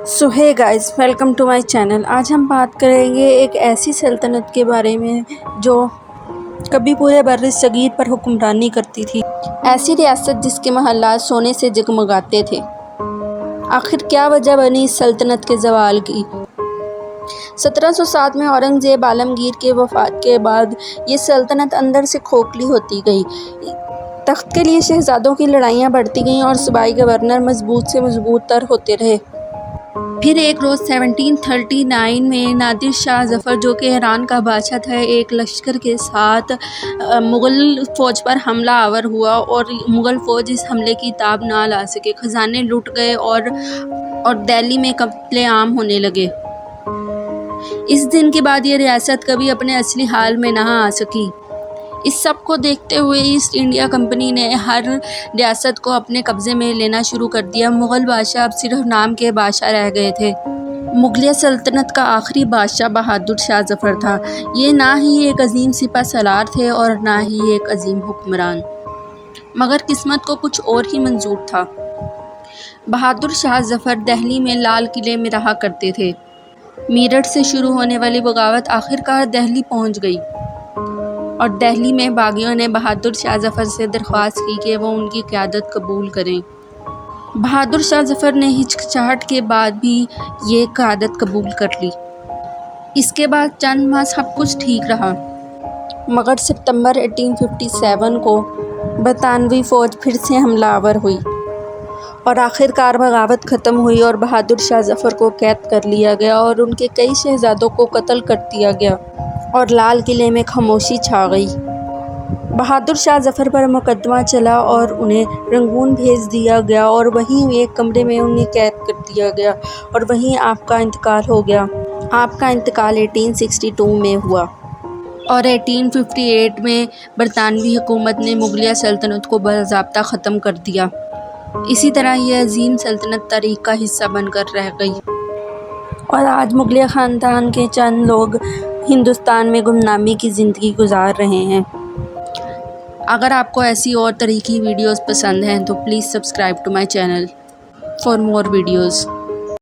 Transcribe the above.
So hey guys, welcome to my channel. आज हम बात करेंगे एक ऐसी सल्तनत के बारे में जो कभी पूरे बर्र सगीर पर हुक्मरानी करती थी। ऐसी रियासत जिसके महल्लात सोने से जगमगाते थे। आखिर क्या वजह बनी इस सल्तनत के ज़वाल की? 1707 में औरंगज़ेब आलमगीर के वफ़ात के बाद ये सल्तनत अंदर से खोखली होती गई। तख्त के लिए शहज़ादों की लड़ाइयाँ बढ़ती गईं और सूबाई गवर्नर मजबूत से मजबूत तर होते रहे। फिर एक रोज़ 1739 में नादिर शाह ज़फ़र, जो कि ईरान का बादशाह था, एक लश्कर के साथ मुग़ल फ़ौज पर हमला आवर हुआ और मुग़ल फ़ौज इस हमले की ताब ना ला सके। ख़जाने लूट गए और दिल्ली में कत्ले आम होने लगे। इस दिन के बाद ये रियासत कभी अपने असली हाल में ना आ सकी। इस सब को देखते हुए ईस्ट इंडिया कंपनी ने हर रियासत को अपने कब्ज़े में लेना शुरू कर दिया। मुग़ल बादशाह अब सिर्फ नाम के बादशाह रह गए थे। मुग़लिया सल्तनत का आखिरी बादशाह बहादुर शाह ज़फ़र था। ये ना ही एक अजीम सिपह सलार थे और ना ही एक अजीम हुक्मरान, मगर किस्मत को कुछ और ही मंजूर था। बहादुर शाह ज़फ़र दिल्ली में लाल किले में रहा करते थे। मेरठ से शुरू होने वाली बगावत आखिरकार दिल्ली पहुंच गई और दिल्ली में बागियों ने बहादुर शाह ज़फ़र से दरख्वास्त की कि वो उनकी क़यादत कबूल करें। बहादुर शाह ज़फ़र ने हिचकिचाहट के बाद भी ये क़यादत कबूल कर ली। इसके बाद चंद माह सब कुछ ठीक रहा, मगर सितंबर 1857 को बरतानवी फ़ौज फिर से हमलावर हुई और आखिरकार बगावत ख़त्म हुई और बहादुर शाह ज़फ़र को कैद कर लिया गया और उनके कई शहज़ादों को कत्ल कर दिया गया और लाल किले में खामोशी छा गई। बहादुर शाह ज़फ़र पर मुकदमा चला और उन्हें रंगून भेज दिया गया और वहीं एक कमरे में उन्हें कैद कर दिया गया और वहीं आपका इंतकाल हो गया। आपका इंतकाल 1862 में हुआ और 1858 में बरतानवी हुकूमत ने मुग़लिया सल्तनत को बाज़ाब्ता ख़त्म कर दिया। इसी तरह यह अजीम सल्तनत तारीख़ का हिस्सा बनकर रह गई और आज मुग़लिया ख़ानदान के चंद लोग हिंदुस्तान में गुमनामी की ज़िंदगी गुजार रहे हैं। अगर आपको ऐसी और तरह की वीडियोस पसंद हैं तो please subscribe to my channel for more videos.